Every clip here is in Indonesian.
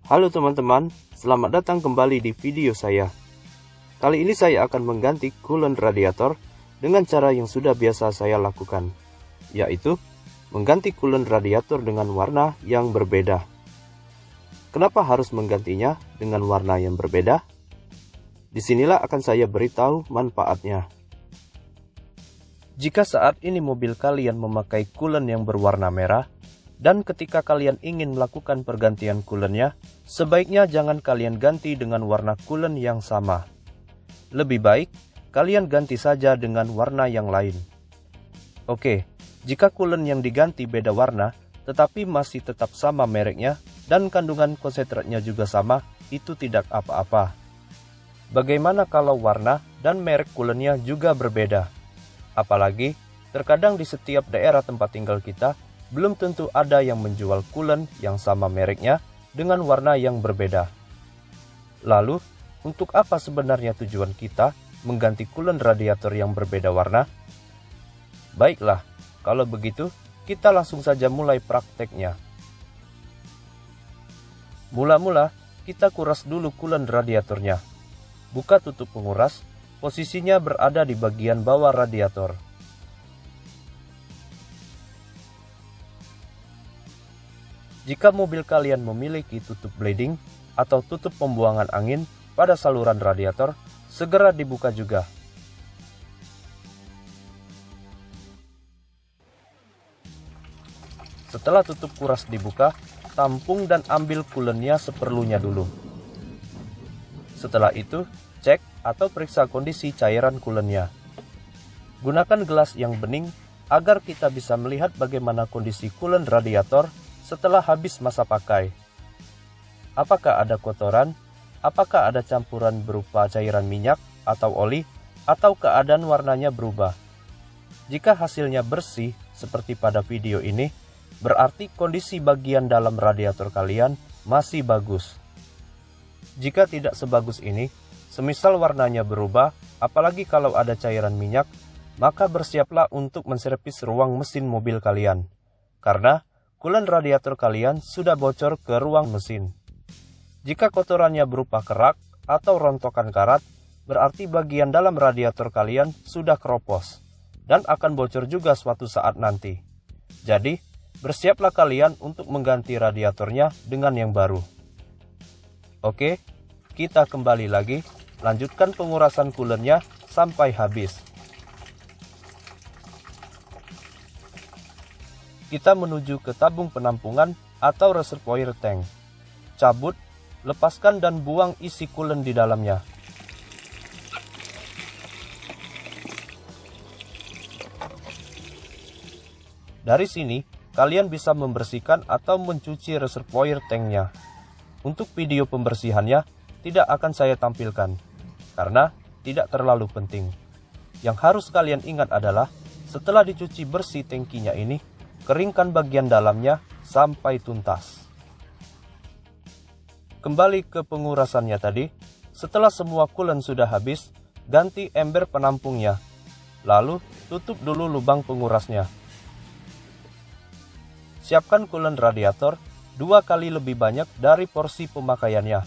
Halo teman-teman, selamat datang kembali di video saya. Kali ini saya akan mengganti coolant radiator dengan cara yang sudah biasa saya lakukan, yaitu mengganti coolant radiator dengan warna yang berbeda. Kenapa harus menggantinya dengan warna yang berbeda? Disinilah akan saya beritahu manfaatnya. Jika saat ini mobil kalian memakai coolant yang berwarna merah, dan ketika kalian ingin melakukan pergantian coolantnya, sebaiknya jangan kalian ganti dengan warna coolant yang sama. Lebih baik, kalian ganti saja dengan warna yang lain. Oke, jika coolant yang diganti beda warna, tetapi masih tetap sama mereknya, dan kandungan konsentratnya juga sama, itu tidak apa-apa. Bagaimana kalau warna dan merek coolantnya juga berbeda? Apalagi, terkadang di setiap daerah tempat tinggal kita, belum tentu ada yang menjual coolant yang sama mereknya dengan warna yang berbeda. Lalu, untuk apa sebenarnya tujuan kita mengganti coolant radiator yang berbeda warna? Baiklah, kalau begitu, kita langsung saja mulai prakteknya. Mula-mula, kita kuras dulu coolant radiatornya. Buka tutup penguras, posisinya berada di bagian bawah radiator. Jika mobil kalian memiliki tutup bleeding atau tutup pembuangan angin pada saluran radiator, segera dibuka juga. Setelah tutup kuras dibuka, tampung dan ambil coolantnya seperlunya dulu. Setelah itu, cek atau periksa kondisi cairan coolantnya. Gunakan gelas yang bening agar kita bisa melihat bagaimana kondisi coolant radiator setelah habis masa pakai. Apakah ada kotoran? Apakah ada campuran berupa cairan minyak atau oli? Atau keadaan warnanya berubah? Jika hasilnya bersih seperti pada video ini, berarti kondisi bagian dalam radiator kalian masih bagus. Jika tidak sebagus ini, semisal warnanya berubah, apalagi kalau ada cairan minyak, maka bersiaplah untuk menservis ruang mesin mobil kalian. Karena coolant radiator kalian sudah bocor ke ruang mesin. Jika kotorannya berupa kerak atau rontokan karat, berarti bagian dalam radiator kalian sudah keropos dan akan bocor juga suatu saat nanti. Jadi, bersiaplah kalian untuk mengganti radiatornya dengan yang baru. Oke, kita kembali lagi, lanjutkan pengurasan coolantnya sampai habis. Kita menuju ke tabung penampungan atau reservoir tank. Cabut, lepaskan dan buang isi coolant di dalamnya. Dari sini, kalian bisa membersihkan atau mencuci reservoir tanknya. Untuk video pembersihannya, tidak akan saya tampilkan, karena tidak terlalu penting. Yang harus kalian ingat adalah, setelah dicuci bersih tangkinya ini, keringkan bagian dalamnya sampai tuntas. Kembali ke pengurasannya tadi, setelah semua coolant sudah habis, ganti ember penampungnya. Lalu, tutup dulu lubang pengurasnya. Siapkan coolant radiator 2 kali lebih banyak dari porsi pemakaiannya.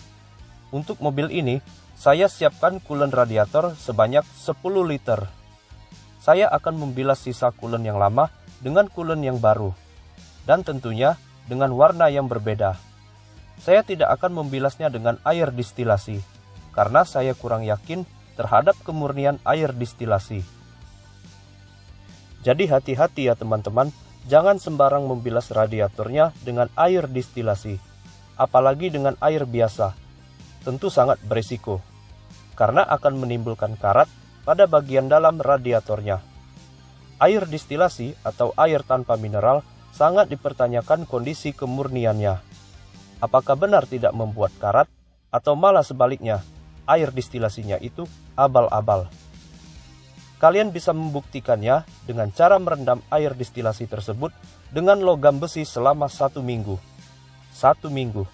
Untuk mobil ini, saya siapkan coolant radiator sebanyak 10 liter. Saya akan membilas sisa coolant yang lama dengan coolant yang baru, dan tentunya dengan warna yang berbeda. Saya tidak akan membilasnya dengan air distilasi, karena saya kurang yakin terhadap kemurnian air distilasi. Jadi hati-hati ya teman-teman, jangan sembarang membilas radiatornya dengan air distilasi, apalagi dengan air biasa. Tentu sangat berisiko, karena akan menimbulkan karat pada bagian dalam radiatornya. Air distilasi atau air tanpa mineral sangat dipertanyakan kondisi kemurniannya. Apakah benar tidak membuat karat, atau malah sebaliknya, air distilasinya itu abal-abal? Kalian bisa membuktikannya dengan cara merendam air distilasi tersebut dengan logam besi selama 1 minggu. 1 minggu.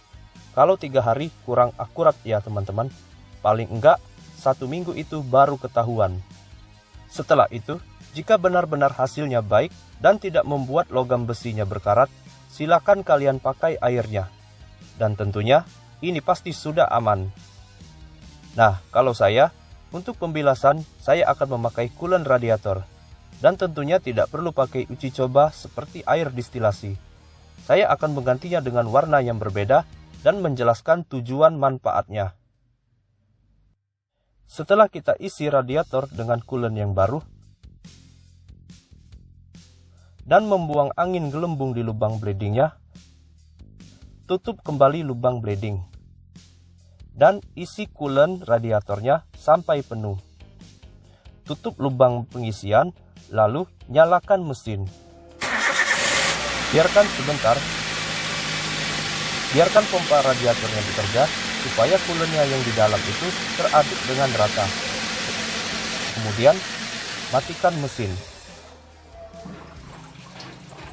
Kalau 3 hari kurang akurat ya teman-teman. Paling enggak, 1 minggu itu baru ketahuan. Setelah itu, jika benar-benar hasilnya baik dan tidak membuat logam besinya berkarat, silakan kalian pakai airnya. Dan tentunya, ini pasti sudah aman. Nah, kalau saya, untuk pembilasan, saya akan memakai coolant radiator. Dan tentunya tidak perlu pakai uji coba seperti air distilasi. Saya akan menggantinya dengan warna yang berbeda dan menjelaskan tujuan manfaatnya. Setelah kita isi radiator dengan coolant yang baru, dan membuang angin gelembung di lubang bladingnya, tutup kembali lubang blading. Dan isi coolant radiatornya sampai penuh. Tutup lubang pengisian, lalu nyalakan mesin. Biarkan sebentar. Biarkan pompa radiatornya bekerja supaya coolantnya yang di dalam itu teraduk dengan rata. Kemudian, matikan mesin.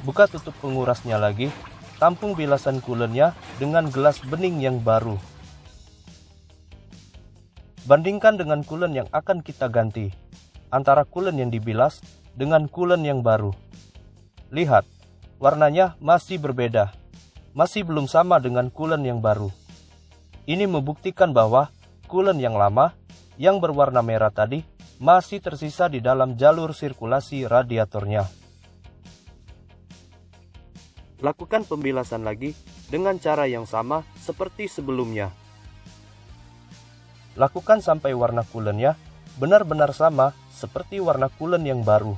Buka tutup pengurasnya lagi, tampung bilasan coolantnya dengan gelas bening yang baru. Bandingkan dengan coolant yang akan kita ganti, antara coolant yang dibilas dengan coolant yang baru. Lihat, warnanya masih berbeda, masih belum sama dengan coolant yang baru. Ini membuktikan bahwa coolant yang lama, yang berwarna merah tadi, masih tersisa di dalam jalur sirkulasi radiatornya. Lakukan pembilasan lagi dengan cara yang sama seperti sebelumnya. Lakukan sampai warna coolantnya benar-benar sama seperti warna coolant yang baru.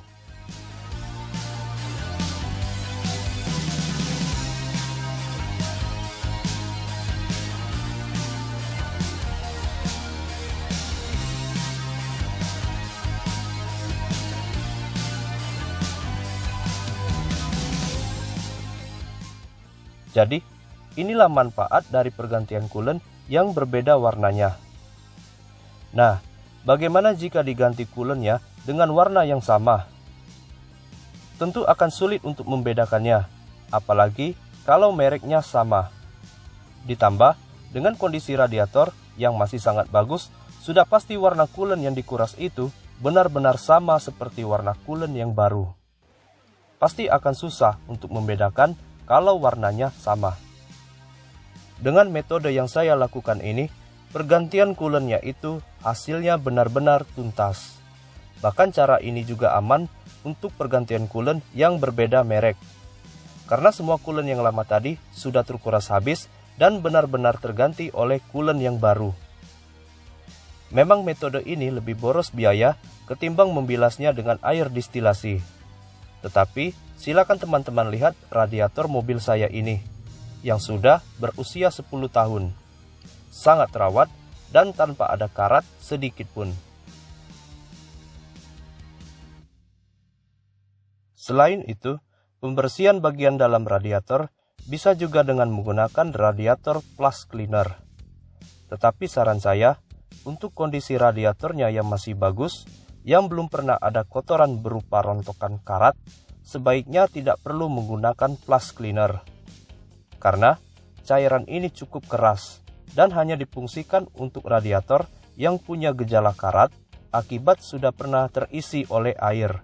Jadi, inilah manfaat dari pergantian coolant yang berbeda warnanya. Nah, bagaimana jika diganti coolantnya dengan warna yang sama? Tentu akan sulit untuk membedakannya, apalagi kalau mereknya sama. Ditambah, dengan kondisi radiator yang masih sangat bagus, sudah pasti warna coolant yang dikuras itu benar-benar sama seperti warna coolant yang baru. Pasti akan susah untuk membedakan kalau warnanya sama. Dengan metode yang saya lakukan ini, pergantian coolantnya itu hasilnya benar-benar tuntas. Bahkan cara ini juga aman untuk pergantian coolant yang berbeda merek. Karena semua coolant yang lama tadi sudah terkuras habis dan benar-benar terganti oleh coolant yang baru. Memang metode ini lebih boros biaya ketimbang membilasnya dengan air distilasi. Tetapi silakan teman-teman lihat radiator mobil saya ini yang sudah berusia 10 tahun. Sangat terawat dan tanpa ada karat sedikit pun. Selain itu, pembersihan bagian dalam radiator bisa juga dengan menggunakan radiator flush cleaner. Tetapi saran saya, untuk kondisi radiatornya yang masih bagus, yang belum pernah ada kotoran berupa rontokan karat, sebaiknya tidak perlu menggunakan flush cleaner. Karena cairan ini cukup keras dan hanya difungsikan untuk radiator yang punya gejala karat akibat sudah pernah terisi oleh air.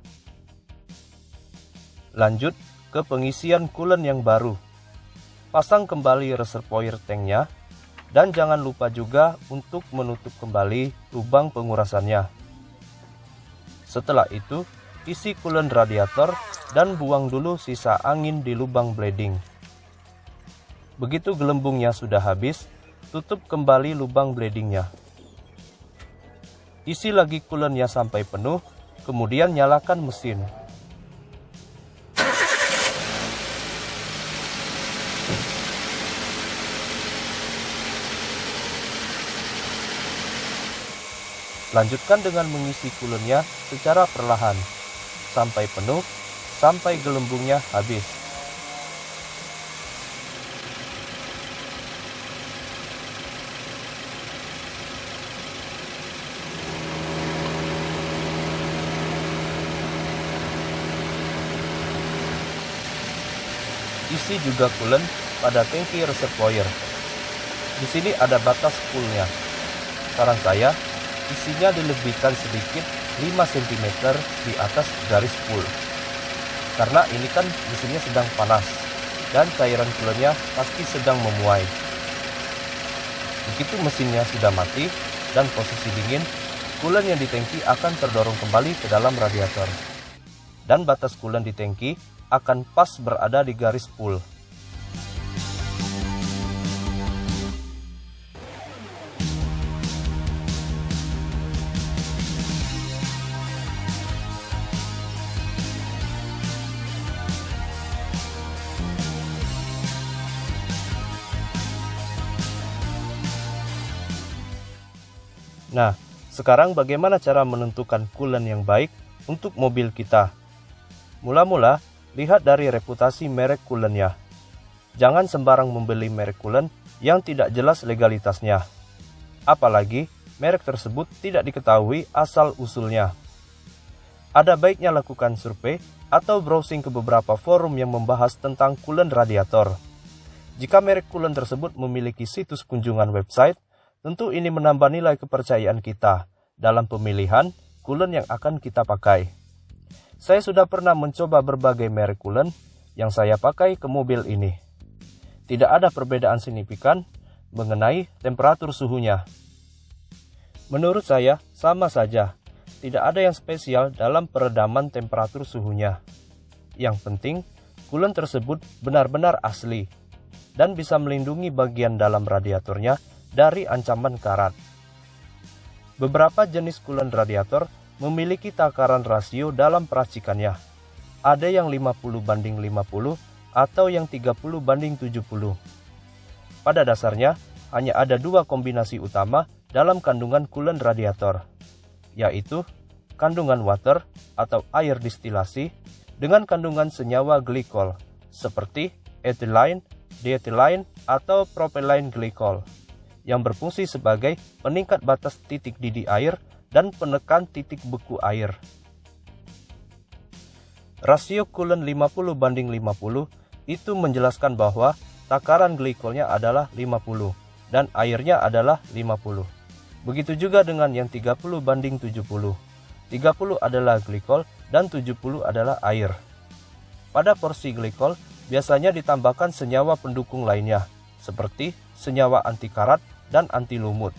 Lanjut ke pengisian coolant yang baru. Pasang kembali reservoir tanknya dan jangan lupa juga untuk menutup kembali lubang pengurasannya. Setelah itu, isi coolant radiator dan buang dulu sisa angin di lubang blading. Begitu gelembungnya sudah habis, tutup kembali lubang bladingnya. Isi lagi coolantnya sampai penuh, kemudian nyalakan mesin. Lanjutkan dengan mengisi coolantnya secara perlahan, sampai penuh, sampai gelembungnya habis. Isi juga coolant pada tangki reservoir. Di sini ada batas fullnya. Saran saya, isinya dilebihkan sedikit 5 cm di atas garis full. Karena ini kan mesinnya sedang panas dan cairan coolantnya pasti sedang memuai. Begitu mesinnya sudah mati dan posisi dingin, coolant yang di tangki akan terdorong kembali ke dalam radiator. Dan batas coolant di tangki akan pas berada di garis full. Nah, sekarang bagaimana cara menentukan coolant yang baik untuk mobil kita? Mula-mula, lihat dari reputasi merek coolantnya. Jangan sembarang membeli merek coolant yang tidak jelas legalitasnya. Apalagi, merek tersebut tidak diketahui asal-usulnya. Ada baiknya lakukan survei atau browsing ke beberapa forum yang membahas tentang coolant radiator. Jika merek coolant tersebut memiliki situs kunjungan website, tentu ini menambah nilai kepercayaan kita dalam pemilihan coolant yang akan kita pakai. Saya sudah pernah mencoba berbagai merek coolant yang saya pakai ke mobil ini. Tidak ada perbedaan signifikan mengenai temperatur suhunya. Menurut saya, sama saja. Tidak ada yang spesial dalam peredaman temperatur suhunya. Yang penting, coolant tersebut benar-benar asli dan bisa melindungi bagian dalam radiatornya dari ancaman karat. Beberapa jenis coolant radiator memiliki takaran rasio dalam peracikannya. Ada yang 50:50 atau yang 30:70. Pada dasarnya, hanya ada dua kombinasi utama dalam kandungan coolant radiator, yaitu kandungan water atau air distilasi dengan kandungan senyawa glikol seperti ethylene, diethylene, atau propylene glycol, yang berfungsi sebagai peningkat batas titik didih air dan penekan titik beku air. Rasio coolant 50:50 itu menjelaskan bahwa takaran glikolnya adalah 50 dan airnya adalah 50. Begitu juga dengan yang 30:70. 30 adalah glikol dan 70 adalah air. Pada porsi glikol biasanya ditambahkan senyawa pendukung lainnya, seperti senyawa anti karat dan anti lumut.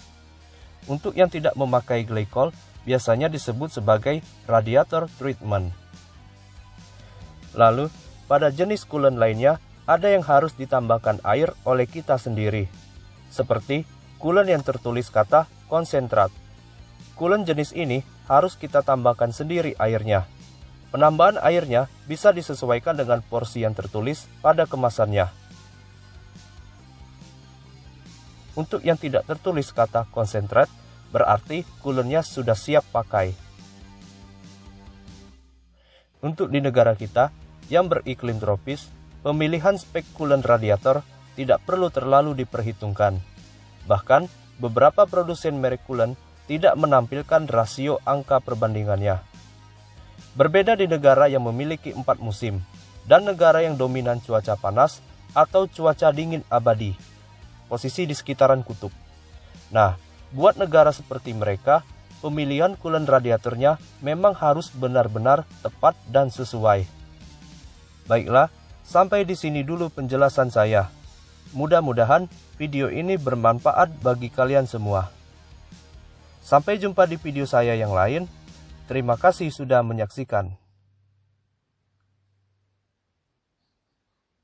Untuk yang tidak memakai glikol, biasanya disebut sebagai radiator treatment. Lalu, pada jenis coolant lainnya, ada yang harus ditambahkan air oleh kita sendiri, seperti coolant yang tertulis kata konsentrat. Coolant jenis ini harus kita tambahkan sendiri airnya. Penambahan airnya bisa disesuaikan dengan porsi yang tertulis pada kemasannya. Untuk yang tidak tertulis kata konsentrat, berarti coolantnya sudah siap pakai. Untuk di negara kita yang beriklim tropis, pemilihan spek coolant radiator tidak perlu terlalu diperhitungkan. Bahkan, beberapa produsen merek coolant tidak menampilkan rasio angka perbandingannya. Berbeda di negara yang memiliki 4 musim, dan negara yang dominan cuaca panas atau cuaca dingin abadi, posisi di sekitaran kutub. Nah, buat negara seperti mereka, pemilihan coolant radiatornya memang harus benar-benar tepat dan sesuai. Baiklah, sampai di sini dulu penjelasan saya. Mudah-mudahan video ini bermanfaat bagi kalian semua. Sampai jumpa di video saya yang lain. Terima kasih sudah menyaksikan.